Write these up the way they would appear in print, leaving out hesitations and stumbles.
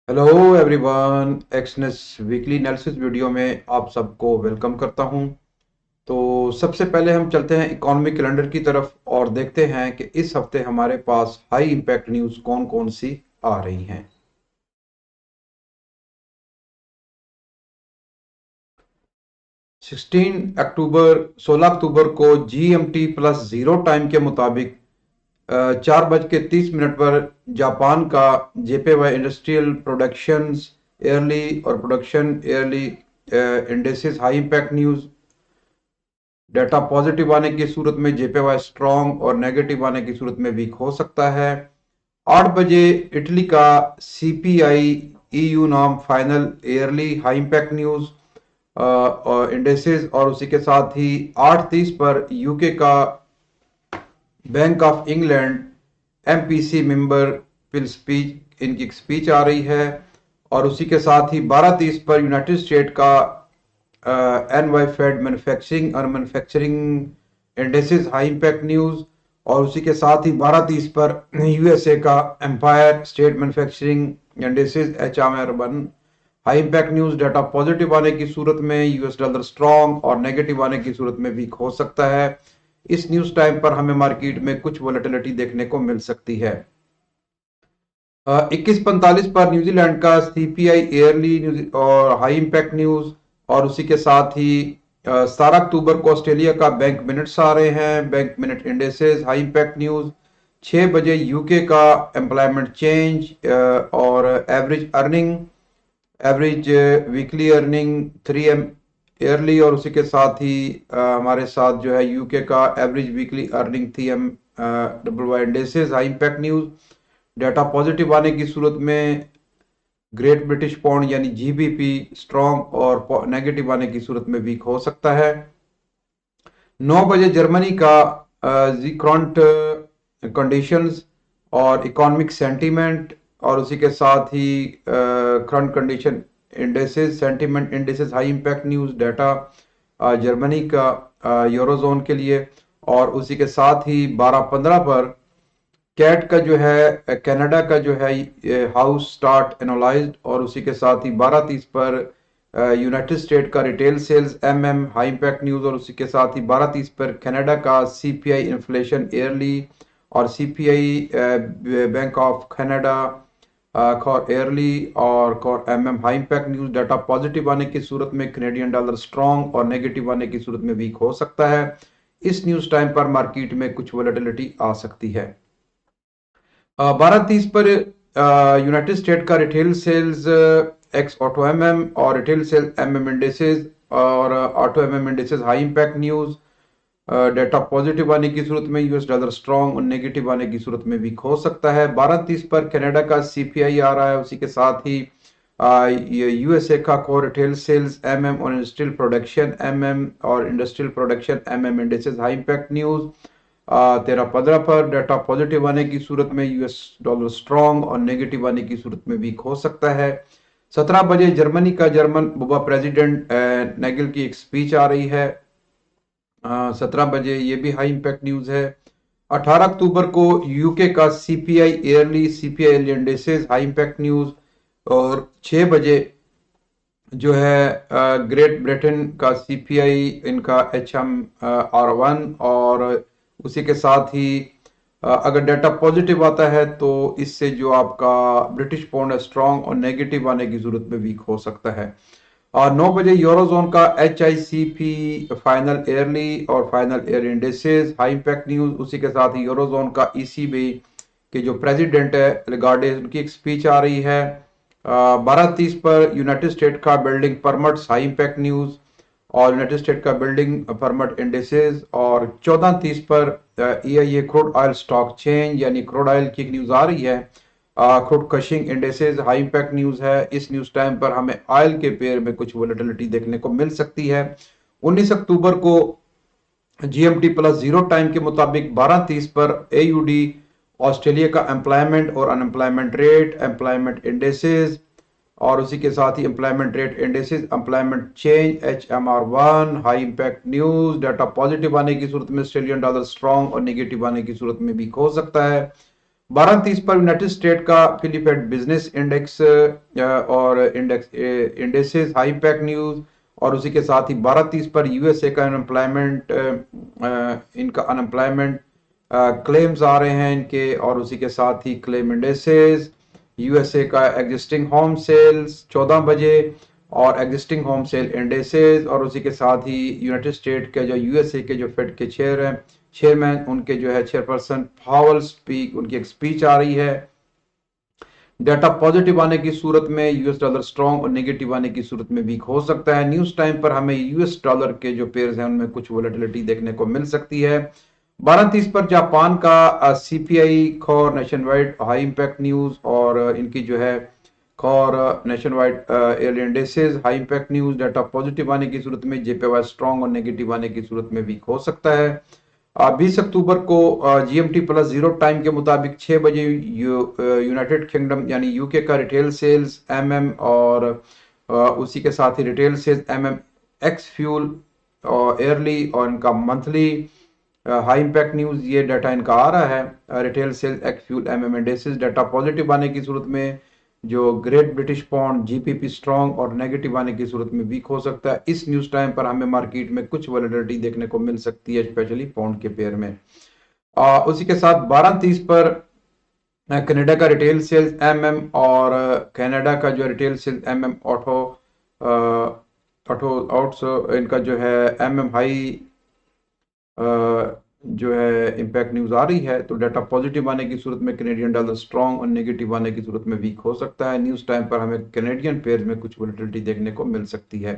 Hello everyone, Exness weekly analysis video में आप सबको वेलकम करता हूं। तो सबसे पहले हम चलते हैं इकोनॉमिक कैलेंडर की तरफ और देखते हैं कि इस हफ्ते हमारे पास हाई इम्पैक्ट न्यूज़ कौन कौन सी आ रही हैं। 16 को जीएमटी प्लस जीरो टाइम के मुताबिक 4:30 पर जापान का जेपीवाई इंडस्ट्रियल प्रोडक्शंस ईयरली और production yearly indexes high impact news data positive आने की सूरत में जेपीवाई स्ट्रॉन्ग और नेगेटिव आने की सूरत में वीक हो सकता है। 8 बजे इटली का सीपीआई ईयू नाम final yearly high impact news और इंडेक्सेस, और उसी के साथ ही 8:30 पर यूके का bank of England MPC member will speech, इनकी स्पीच आ रही है। और उसी के साथ ही 12:30 पर यूनाइटेड स्टेट का एनवाई फेड मैन्युफैक्चरिंग और manufacturing indexes high impact news, और उसी के साथ ही 12:30 पर यूएसए का empire state manufacturing indexes HR1 high impact news data positive आने की सूरत में यूएस डॉलर स्ट्रॉन्ग और नेगेटिव आने की सूरत में वीक हो सकता है। इस न्यूज़ टाइम पर हमें मार्केट में कुछ वोलेटिलिटी देखने को मिल सकती है। 21:45 पर न्यूजीलैंड का सीपीआई ईयरली और हाई इम्पैक्ट न्यूज़, और उसी के साथ ही 17 अक्टूबर को ऑस्ट्रेलिया का बैंक मिनट्स आ रहे हैं, bank minute indexes high impact news. 6 बजे यूके का एम्प्लॉयमेंट चेंज और average weekly earning 3M yearly, और उसी के साथ ही हमारे साथ जो है यूके का average weekly earning 3M W Y indexes high impact news data positive आने की सूरत में ग्रेट ब्रिटिश पाउंड यानी जीबीपी स्ट्रॉन्ग और नेगेटिव आने की सूरत में वीक हो सकता है। 9 बजे जर्मनी का जीक्रॉन्ट कंडीशंस और इकोनॉमिक सेंटीमेंट, और उसी के साथ ही current condition indexes sentiment indexes high impact news data Germany का यूरोजोन के लिए। और उसी के साथ ही 12:15 पर कैट का जो है कनाडा का जो है हाउस स्टार्ट एनालाइज्ड, और उसी के साथ ही 12:30 पर यूनाइटेड स्टेट का retail sales high impact news, और उसी के साथ ही 12:30 पर कनाडा का सीपीआई इन्फ्लेशन ईयरली और CPI bank of Canada core yearly और core high impact news data positive आने की सूरत में कैनेडियन डॉलर स्ट्रॉन्ग और नेगेटिव आने की सूरत में वीक हो सकता है। इस न्यूज़ टाइम पर मार्केट में कुछ वोलेटिलिटी आ सकती है। 12:30 पर यूनाइटेड स्टेट का रिटेल सेल्स एक्स ऑटो और रिटेल सेल्स इंडेसेस और auto indices high impact news data positive आने की सूरत में यूएस डॉलर स्ट्रॉन्ग और नेगेटिव आने की सूरत में वीक हो सकता है। 12:30 पर कनाडा का सीपीआई आ रहा है, उसी के साथ ही यूएसए का कोर रिटेल सेल्स और इंडस्ट्रियल प्रोडक्शन और industrial production indices high impact news 13:15 पर डाटा पॉजिटिव आने की सूरत में यूएस डॉलर स्ट्रॉन्ग और नेगेटिव आने की सूरत में वीक हो सकता है। 17 बजे जर्मनी का जर्मन बुबा प्रेसिडेंट नेगल की एक स्पीच आ रही है। 17 बजे ये भी हाई इम्पैक्ट न्यूज़ है। 18 अक्टूबर को यूके का CPI yearly CPI indexes high impact news, और 6 बजे जो है ग्रेट ब्रिटेन का सीपीआई इनका HR1, और उसी के साथ ही अगर डाटा पॉजिटिव आता है तो इससे जो आपका ब्रिटिश पाउंड है स्ट्रॉन्ग और नेगेटिव आने की जरूरत में वीक हो सकता है। और 9 बजे यूरोजोन का HICP फाइनल ईयरली और final year indexes high impact news, उसी के साथ ही यूरोजोन का ECB के जो प्रेसिडेंट है लगार्डे, उनकी एक स्पीच आ रही है। 12:30 पर यूनाइटेड स्टेट का building permits high impact news और यूनाइटेड स्टेट का बिल्डिंग परमिट इंडेसेस, और 14:30 पर EIA crude oil stock change यानी क्रूड ऑयल की न्यूज़ आ रही है। Crude Cushing indices high impact news है। इस न्यूज़ टाइम पर हमें ऑयल के पेयर में कुछ वोलेटिलिटी देखने को मिल सकती है। 19 अक्टूबर को GMT प्लस जीरो टाइम के मुताबिक 12:30 पर AUD ऑस्ट्रेलिया का एम्प्लॉयमेंट और अनएम्प्लॉयमेंट रेट एम्प्लॉयमेंट इंडेसेस, और उसी के साथ ही employment rate indexes employment change HR1 high impact news data positive आने की सूरत में ऑस्ट्रेलियन डॉलर स्ट्रॉन्ग और नेगेटिव आने की सूरत में वीक हो सकता है। 12:30 पर यूनाइटेड स्टेट का फिलीफेड बिजनेस इंडेक्स और इंडेक्सेस हाई पैक न्यूज, और उसी के साथ ही 12:30 पर यूएसए का अनएम्प्लॉयमेंट, इनका अनएम्प्लॉयमेंट क्लेम्स आ रहे हैं इनके, और उसी के साथ ही क्लेम इंडेसेस, यूएसए का एग्जिस्टिंग होम सेल्स 14 बजे, और एग्जिस्टिंग होम सेल इंडेसेस, और उसी के साथ ही यूनाइटेड स्टेट के जो यूएसए के जो फेड के चेयरमैन उनके जो है चेयरपर्सन पावल स्पीक, उनकी एक स्पीच आ रही है। डाटा पॉजिटिव आने की सूरत में यूएस डॉलर स्ट्रॉन्ग, और नेगेटिव आने की सूरत में वीक हो सकता है। न्यूज टाइम पर हमें यूएस डॉलर के जो पेयर्स हैं उनमें कुछ वोलेटिलिटी देखने को मिल सकती है। 12:30 पर जापान का CPI core nation wide high impact news, और इनकी जो है core nation wide air indices high impact news, data positive आने की सूरत में जेपीवाई स्ट्रॉन्ग, और नेगेटिव आने की सूरत में वीक हो सकता है। 20 अक्टूबर को जीएमटी प्लस जीरो टाइम के मुताबिक 6 बजे यूनाइटेड किंगडम यानी यूके का रिटेल सेल्स एमएम, और उसी के साथ ही retail sales MM ex fuel और एयरली, और इनका मंथली हाई इंपैक्ट न्यूज, ये डाटा इनका आ रहा है। Retail sales ex fuel MM indexes data positive आने की सूरत में जो great British pound GPP strong, और नेगेटिव आने की सूरत में वीक हो सकता है। इस न्यूज टाइम पर हमें मार्केट में कुछ वॉलेटिलिटी देखने को मिल सकती है, स्पेशली पाउंड के पेयर में। उसी के साथ 12:30 पर कनाडा का रिटेल सेल्स एमएम, और कनाडा का जो retail sales MM auto auto outs, इनका जो है एमएम हाई जो है इम्पैक्ट न्यूज आ रही है। तो डाटा पॉजिटिव आने की सूरत में कैनेडियन डॉलर स्ट्रॉन्ग, और नेगेटिव आने की सूरत में वीक हो सकता है। न्यूज टाइम पर हमें कैनेडियन पेयर में कुछ वोलेटिलिटी देखने को मिल सकती है।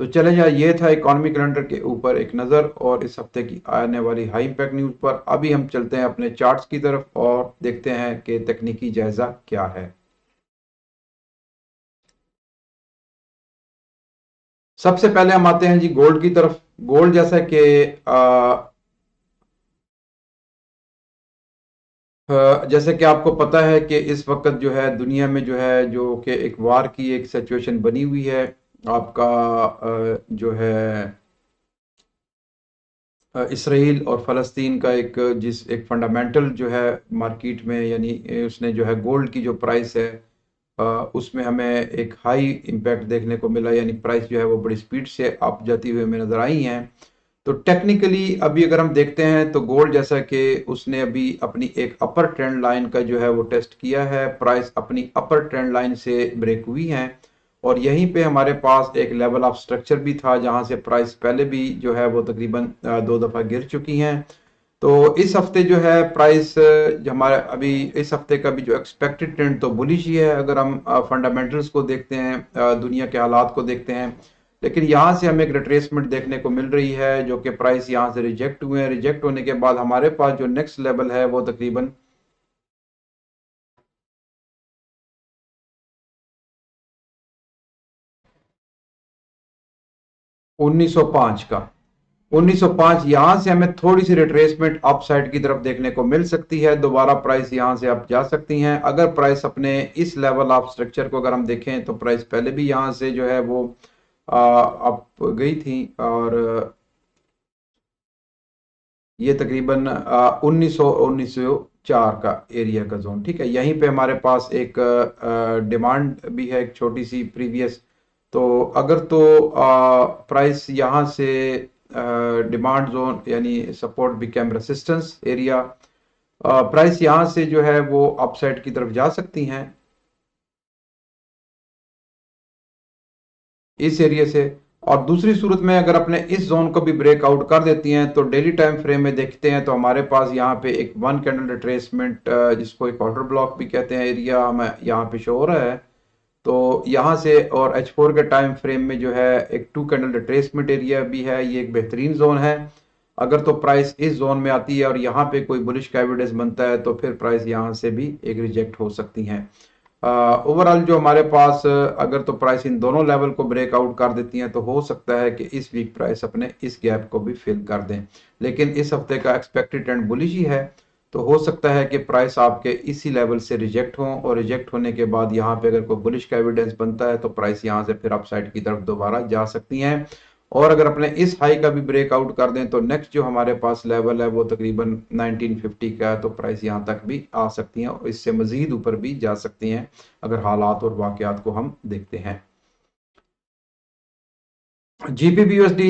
तो चले जाए, ये था इकोनॉमी कैलेंडर के ऊपर एक नज़र, और इस हफ्ते की आने वाली हाई इम्पैक्ट न्यूज पर। अभी हम चलते हैं अपने चार्ट्स की तरफ और देखते हैं कि तकनीकी जायजा क्या है। सबसे पहले हम आते हैं जी गोल्ड की तरफ। गोल्ड जैसा कि जैसे कि आपको पता है कि इस वक्त जो है दुनिया में जो है जो कि एक वार की एक सिचुएशन बनी हुई है। आपका जो है इसराइल और फ़लस्तीन का एक फंडामेंटल जो है मार्केट में, यानी उसने जो है गोल्ड की जो प्राइस है उसमें हमें एक हाई इम्पैक्ट देखने को मिला, यानी प्राइस जो है वो बड़ी स्पीड से अप जाती हुई हमें नज़र आई हैं। तो टेक्निकली अभी अगर हम देखते हैं तो गोल्ड जैसा कि उसने अभी अपनी एक अपर ट्रेंड लाइन का जो है वो टेस्ट किया है, प्राइस अपनी अपर ट्रेंड लाइन से ब्रेक हुई है, और यहीं पे हमारे पास एक लेवल ऑफ स्ट्रक्चर भी था जहां से प्राइस पहले भी जो है वो तकरीबन 2 दफ़ा गिर चुकी हैं। तो इस हफ्ते जो है प्राइस हमारे अभी इस हफ्ते का भी जो एक्सपेक्टेड ट्रेंड तो बुलिश ही है, अगर हम फंडामेंटल्स को देखते हैं, दुनिया के हालात को देखते हैं। लेकिन यहाँ से हमें एक रिट्रेसमेंट देखने को मिल रही है, जो कि प्राइस यहाँ से रिजेक्ट हुए हैं। रिजेक्ट होने के बाद हमारे पास जो नेक्स्ट लेवल है वो तकरीबन 1905 का 1905, यहाँ से हमें थोड़ी सी रिट्रेसमेंट अप साइड की तरफ देखने को मिल सकती है। दोबारा प्राइस यहाँ से अप जा सकती हैं। अगर प्राइस अपने इस लेवल ऑफ स्ट्रक्चर को अगर हम देखें तो प्राइस पहले भी यहाँ से जो है वो अप गई थी, और ये तकरीबन 1904 का एरिया का जोन, ठीक है। यहीं पे हमारे पास एक डिमांड भी है, एक छोटी सी प्रीवियस। तो अगर तो प्राइस यहाँ से डिमांड जोन यानी support become resistance area, price यहाँ से जो है वो अपसाइड की तरफ जा सकती हैं इस एरिया से। और दूसरी सूरत में अगर अपने इस जोन को भी ब्रेकआउट कर देती हैं तो डेली टाइम फ्रेम में देखते हैं तो हमारे पास यहाँ पे एक वन कैंडल रिट्रेसमेंट, जिसको एक ऑर्डर ब्लॉक भी कहते हैं, एरिया हमें यहाँ पे शो हो रहा है। तो यहाँ से और H4 के टाइम फ्रेम में जो है एक टू कैंडल रिट्रेसमेंट एरिया भी है, ये एक बेहतरीन जोन है। अगर तो प्राइस इस जोन में आती है और यहाँ पे कोई बुलिश का एविडेंस बनता है तो फिर प्राइस यहाँ से भी एक रिजेक्ट हो सकती हैं। ओवरऑल जो हमारे पास अगर तो प्राइस इन दोनों लेवल को ब्रेकआउट कर देती हैं तो हो सकता है कि इस वीक प्राइस अपने इस गैप को भी फिल कर दें। लेकिन इस हफ्ते का एक्सपेक्टेड ट्रेंड बुलिश ही है, तो हो सकता है कि प्राइस आपके इसी लेवल से रिजेक्ट हो, और रिजेक्ट होने के बाद यहाँ पे अगर कोई बुलिश का एविडेंस बनता है तो प्राइस यहाँ से फिर अपसाइड की तरफ दोबारा जा सकती हैं। और अगर अपने इस हाई का भी ब्रेकआउट कर दें तो नेक्स्ट जो हमारे पास लेवल है वो तकरीबन 1950 का है, तो प्राइस यहाँ तक भी आ सकती हैं और इससे मजीद ऊपर भी जा सकती हैं अगर हालात और वाकयात को हम देखते हैं। GBP/USD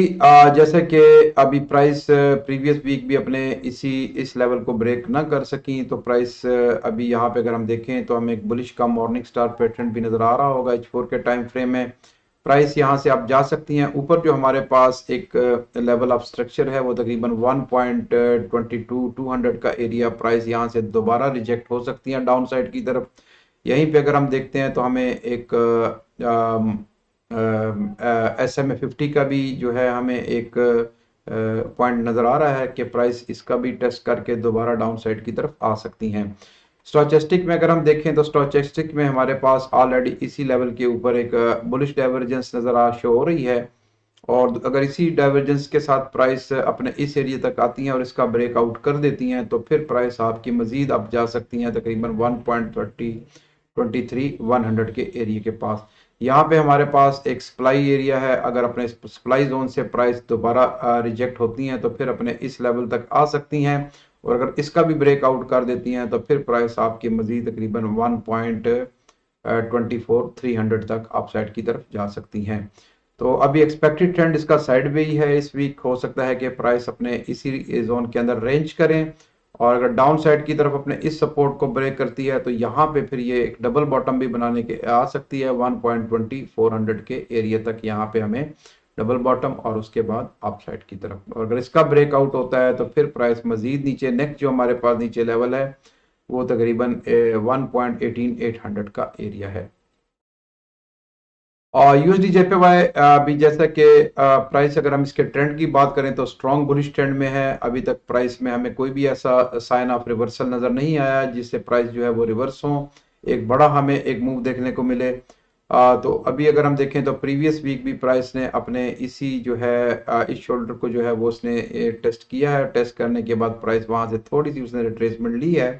जैसे कि अभी प्राइस प्रीवियस वीक भी अपने इस लेवल को ब्रेक ना कर सकी, तो प्राइस अभी यहाँ पे अगर हम देखें तो हमें एक बुलिश का मॉर्निंग स्टार पैटर्न भी नजर आ रहा होगा H4 के टाइम फ्रेम में। प्राइस यहाँ से आप जा सकती हैं ऊपर। जो हमारे पास एक लेवल ऑफ स्ट्रक्चर है वो तकरीबन 1.22 का एरिया, प्राइस यहाँ से दोबारा रिजेक्ट हो सकती है डाउन साइड की तरफ। यहीं पे अगर हम देखते हैं तो हमें एक SMA 50 का भी जो है हमें एक पॉइंट नज़र आ रहा है कि प्राइस इसका भी टेस्ट करके दोबारा डाउन साइड की तरफ आ सकती हैं। स्टोचेस्टिक में अगर हम देखें तो स्टोचेस्टिक में हमारे पास ऑलरेडी इसी लेवल के ऊपर एक बुलिश डाइवर्जेंस नज़र शो हो रही है, और अगर इसी डाइवर्जेंस के साथ प्राइस अपने इस एरिया तक आती हैं और इसका ब्रेकआउट कर देती हैं तो फिर प्राइस आपकी मजीद अब जा सकती हैं तकरीबन 1.23 के एरिया के पास। यहाँ पे हमारे पास एक सप्लाई एरिया है, अगर अपने सप्लाई जोन से प्राइस दोबारा रिजेक्ट होती हैं तो फिर अपने इस लेवल तक आ सकती हैं, और अगर इसका भी ब्रेकआउट कर देती हैं तो फिर प्राइस आपकी मजीद तकरीबन 1.24 तक अपसाइड की तरफ जा सकती हैं। तो अभी एक्सपेक्टेड ट्रेंड इसका साइड वे ही है इस वीक। हो सकता है कि प्राइस अपने इसी जोन के अंदर रेंज करें, और अगर डाउन साइड की तरफ अपने इस सपोर्ट को ब्रेक करती है तो यहाँ पे फिर ये एक डबल बॉटम भी बनाने के आ सकती है 1.24 के एरिया तक। यहाँ पे हमें डबल बॉटम और उसके बाद अप साइड की तरफ, और अगर इसका ब्रेकआउट होता है तो फिर प्राइस मजीद नीचे, नेक्स्ट जो हमारे पास नीचे लेवल है वो तकरीबन 1.18800 का एरिया है। और USD JPY अभी जैसा कि प्राइस अगर हम इसके ट्रेंड की बात करें तो स्ट्रॉन्ग बुलिश ट्रेंड में है। अभी तक प्राइस में हमें कोई भी ऐसा साइन ऑफ रिवर्सल नजर नहीं आया जिससे प्राइस जो है वो रिवर्स हो, एक बड़ा हमें एक मूव देखने को मिले। तो अभी अगर हम देखें तो प्रीवियस वीक भी प्राइस ने अपने इसी जो है इस शोल्डर को जो है वो उसने टेस्ट किया है। टेस्ट करने के बाद प्राइस वहां से थोड़ी सी उसने रिट्रेसमेंट ली है।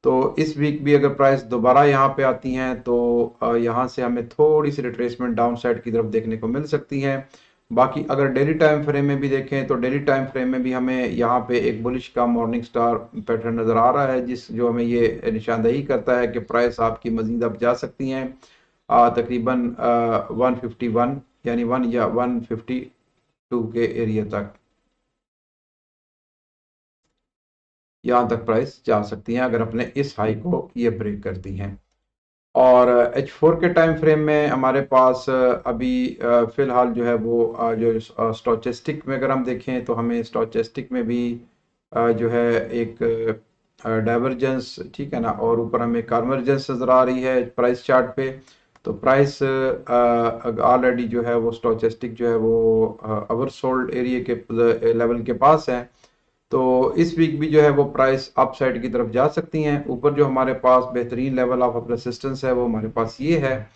तो इस वीक भी अगर प्राइस दोबारा यहाँ पे आती हैं तो यहाँ से हमें थोड़ी सी रिट्रेसमेंट डाउन साइड की तरफ देखने को मिल सकती है। बाकी अगर डेली टाइम फ्रेम में भी देखें तो डेली टाइम फ्रेम में भी हमें यहाँ पे एक बुलिश का मॉर्निंग स्टार पैटर्न नज़र आ रहा है, जिस जो हमें ये निशानदेही करता है कि प्राइस आपकी मजीद अब जा सकती हैं तकरीबन 151 यानी 152 के एरिया तक, यहाँ तक प्राइस जा सकती हैं अगर अपने इस हाई को ये ब्रेक करती हैं। और H4 के टाइम फ्रेम में हमारे पास अभी फिलहाल जो है वो जो स्टोचेस्टिक में अगर हम देखें तो हमें स्टोचेस्टिक में भी जो है एक डाइवर्जेंस, ठीक है ना, और ऊपर हमें कन्वर्जेंस नजर आ रही है प्राइस चार्ट पे। तो प्राइस ऑलरेडी जो है वो स्टोचेस्टिक जो है वो ओवर सोल्ड एरिया के लेवल के पास है। तो इस वीक भी जो है वो प्राइस अप साइड की तरफ जा सकती हैं। ऊपर जो हमारे पास बेहतरीन लेवल ऑफ रेसिस्टेंस है वो हमारे पास ये है।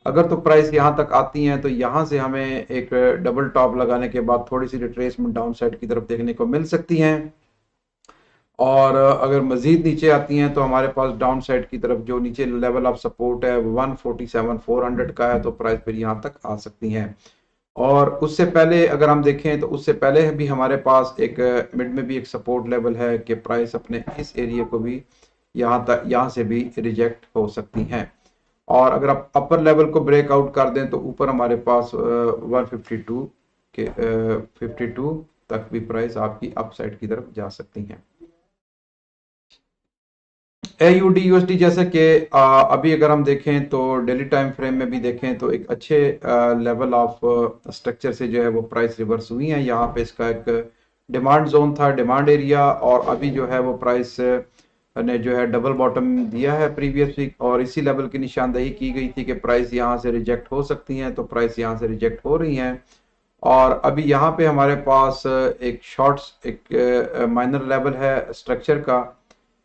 अगर तो प्राइस यहाँ तक आती हैं तो यहाँ से हमें एक डबल टॉप लगाने के बाद थोड़ी सी रिट्रेसमेंट डाउन साइड की तरफ देखने को मिल सकती हैं, और अगर मजीद नीचे आती हैं तो हमारे पास डाउन साइड की तरफ जो नीचे लेवल ऑफ सपोर्ट है 147,400 का है, तो प्राइस फिर यहाँ तक आ सकती हैं। और उससे पहले अगर हम देखें तो उससे पहले भी हमारे पास एक मिड में भी एक सपोर्ट लेवल है कि प्राइस अपने इस एरिया को भी यहाँ से भी रिजेक्ट हो सकती हैं। और अगर आप अपर लेवल को ब्रेकआउट कर दें तो ऊपर हमारे पास 152 के 52 तक भी प्राइस आपकी अपसाइड की तरफ जा सकती हैं। AUD USD जैसे कि अभी अगर हम देखें तो डेली टाइम फ्रेम में भी देखें तो एक अच्छे लेवल ऑफ स्ट्रक्चर से जो है वो प्राइस रिवर्स हुई है। यहाँ पे इसका एक डिमांड जोन था, डिमांड एरिया, और अभी जो है वो प्राइस ने जो है डबल बॉटम दिया है प्रीवियस वीक, और इसी लेवल की निशानदेही की गई थी कि प्राइस यहाँ से रिजेक्ट हो सकती हैं, तो प्राइस यहाँ से रिजेक्ट हो रही हैं। और अभी यहाँ पे हमारे पास एक शॉर्ट्स एक माइनर लेवल है स्ट्रक्चर का।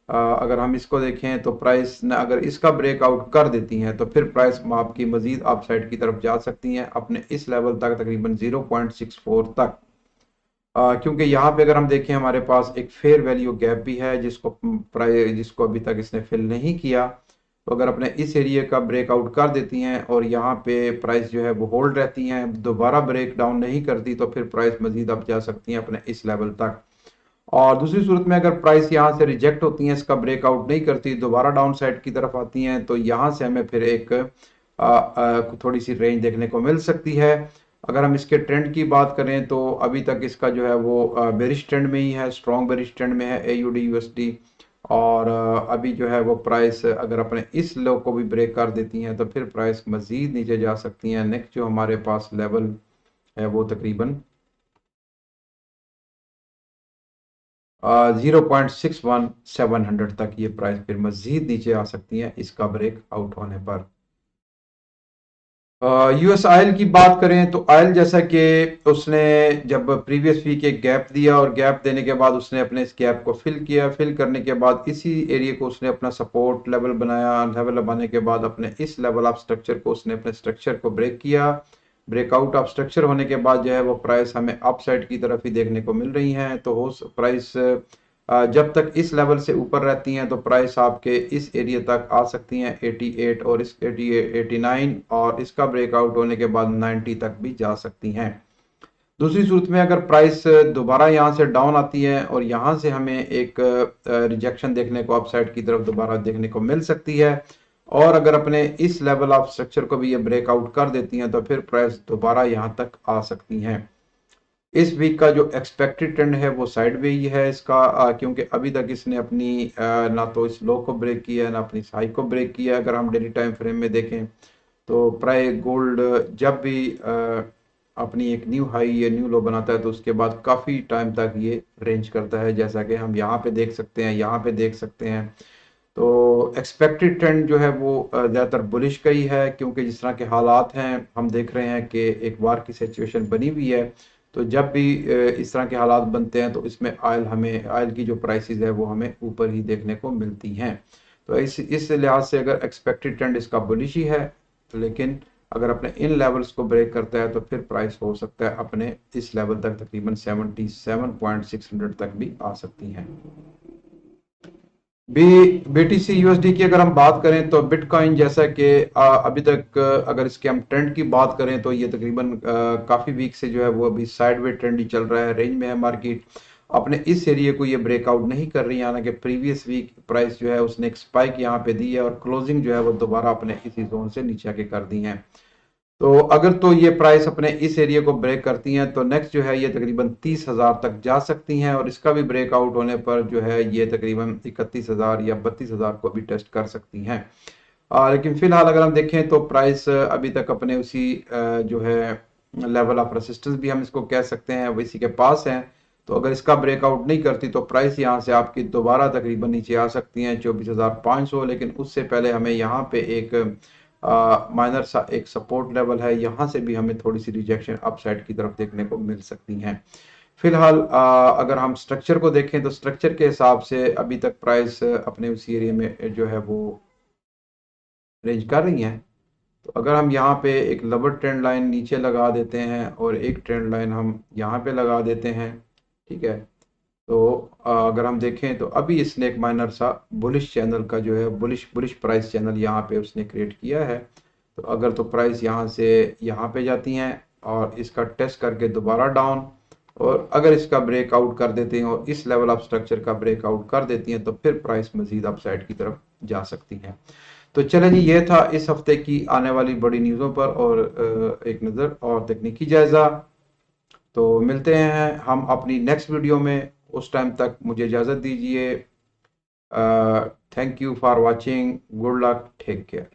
अगर हम इसको देखें तो प्राइस ने अगर इसका ब्रेकआउट कर देती हैं तो फिर प्राइस आपकी मजीद अपसाइड की तरफ जा सकती हैं अपने इस लेवल तक तकरीबन 0.64 तक। क्योंकि यहाँ पे अगर हम देखें हमारे पास एक फेयर वैल्यू गैप भी है जिसको अभी तक इसने फिल नहीं किया। तो अगर अपने इस एरिया का ब्रेकआउट कर देती हैं और यहाँ पे प्राइस जो है वो होल्ड रहती हैं, दोबारा ब्रेक डाउन नहीं करती, तो फिर प्राइस मजीद अब जा सकती हैं अपने इस लेवल तक। और दूसरी सूरत में अगर प्राइस यहाँ से रिजेक्ट होती हैं, इसका ब्रेकआउट नहीं करती, दोबारा डाउन साइड की तरफ आती हैं, तो यहाँ से हमें फिर एक थोड़ी सी रेंज देखने को मिल सकती है। अगर हम इसके ट्रेंड की बात करें तो अभी तक इसका जो है वो बेरिश ट्रेंड में ही है, स्ट्रॉन्ग बेरिश ट्रेंड में है AUD USD। और अभी जो है वो प्राइस अगर अपने इस लो को भी ब्रेक कर देती हैं तो फिर प्राइस मजीद नीचे जा सकती हैं। नेक्स्ट जो हमारे पास लेवल है वो तकरीबन 0.61 700 तक ये प्राइस फिर मजीद नीचे आ सकती हैं इसका ब्रेक आउट होने पर। US ऑयल की बात करें तो ऑयल जैसा कि उसने जब प्रीवियस वीक एक गैप दिया और गैप देने के बाद उसने अपने इस गैप को फिल किया, फिल करने के बाद इसी एरिया को उसने अपना सपोर्ट लेवल बनाया, लेवल बनाने के बाद अपने इस लेवल ऑफ स्ट्रक्चर को उसने अपने स्ट्रक्चर को ब्रेक किया। ब्रेकआउट ऑफ स्ट्रक्चर होने के बाद जो है वो प्राइस हमें अप साइड की तरफ ही देखने को मिल रही हैं। तो हो प्राइस जब तक इस लेवल से ऊपर रहती हैं तो प्राइस आपके इस एरिया तक आ सकती हैं 88 और इस 89, और इसका ब्रेकआउट होने के बाद 90 तक भी जा सकती हैं। दूसरी सूरत में अगर प्राइस दोबारा यहाँ से डाउन आती है और यहाँ से हमें एक रिजेक्शन देखने को अपसाइड की तरफ दोबारा देखने को मिल सकती है, और अगर अपने इस लेवल ऑफ स्ट्रक्चर को भी ये ब्रेकआउट कर देती हैं तो फिर प्राइस दोबारा यहाँ तक आ सकती हैं। इस वीक का जो एक्सपेक्टेड ट्रेंड है वो साइड वे ही है इसका, क्योंकि अभी तक इसने अपनी ना तो इस लो को ब्रेक किया है ना अपनी हाई को ब्रेक किया है। अगर हम डेली टाइम फ्रेम में देखें तो प्राइस गोल्ड जब भी अपनी एक न्यू हाई या न्यू लो बनाता है तो उसके बाद काफ़ी टाइम तक ये रेंज करता है, जैसा कि हम यहाँ पे देख सकते हैं, यहाँ पे देख सकते हैं। तो एक्सपेक्टेड ट्रेंड जो है वो ज़्यादातर बुलिश का ही है, क्योंकि जिस तरह के हालात हैं हम देख रहे हैं कि एक वार की सिचुएशन बनी हुई है। तो जब भी इस तरह के हालात बनते हैं तो इसमें ऑयल की जो प्राइसेस है वो हमें ऊपर ही देखने को मिलती हैं। तो इस लिहाज से अगर एक्सपेक्टेड ट्रेंड इसका बुलिश ही है, लेकिन अगर अपने इन लेवल्स को ब्रेक करता है तो फिर प्राइस हो सकता है अपने इस लेवल तक तकरीबन 77.600 तक भी आ सकती हैं। BTC USD की अगर हम बात करें तो बिटकॉइन जैसा कि अभी तक अगर इसके हम ट्रेंड की बात करें तो ये तकरीबन काफ़ी वीक से जो है वो अभी साइडवे ट्रेंड ही चल रहा है, रेंज में है मार्केट। अपने इस एरिया को ये ब्रेकआउट नहीं कर रही है, हालांकि प्रीवियस वीक प्राइस जो है उसने एक स्पाइक यहाँ पे दी है और क्लोजिंग जो है वो दोबारा अपने इसी जोन से नीचे आके कर दी है। तो अगर तो ये प्राइस अपने इस एरिया को ब्रेक करती हैं तो नेक्स्ट जो है ये तकरीबन 30,000 तक जा सकती हैं, और इसका भी ब्रेकआउट होने पर जो है ये तकरीबन 31,000 या 32,000 को भी टेस्ट कर सकती हैं। लेकिन फिलहाल अगर हम देखें तो प्राइस अभी तक अपने उसी जो है लेवल ऑफ रेसिस्टेंस भी हम इसको कह सकते हैं वो इसी के पास है। तो अगर इसका ब्रेकआउट नहीं करती तो प्राइस यहाँ से आपकी दोबारा तकरीबन नीचे आ सकती हैं 24,500, लेकिन उससे पहले हमें यहाँ पे एक माइनर सा एक सपोर्ट लेवल है, यहाँ से भी हमें थोड़ी सी रिजेक्शन अपसाइड की तरफ देखने को मिल सकती हैं। फिलहाल अगर हम स्ट्रक्चर को देखें तो स्ट्रक्चर के हिसाब से अभी तक प्राइस अपने उसी एरिया में जो है वो रेंज कर रही हैं। तो अगर हम यहाँ पे एक लोअर ट्रेंड लाइन नीचे लगा देते हैं और एक ट्रेंड लाइन हम यहाँ पे लगा देते हैं, ठीक है, तो अगर हम देखें तो अभी इसने एक माइनर सा बुलिश चैनल का जो है बुलिश प्राइस चैनल यहाँ पे उसने क्रिएट किया है। तो अगर तो प्राइस यहाँ से यहाँ पे जाती हैं और इसका टेस्ट करके दोबारा डाउन, और अगर इसका ब्रेकआउट कर देते हैं और इस लेवल ऑफ स्ट्रक्चर का ब्रेकआउट कर देती हैं तो फिर प्राइस मजीद अपसाइड की तरफ जा सकती हैं। तो चले जी, ये था इस हफ्ते की आने वाली बड़ी न्यूज़ों पर और एक नज़र और तकनीकी जायज़ा। तो मिलते हैं हम अपनी नेक्स्ट वीडियो में, उस टाइम तक मुझे इजाज़त दीजिए। Thank you for watching, good luck, take care.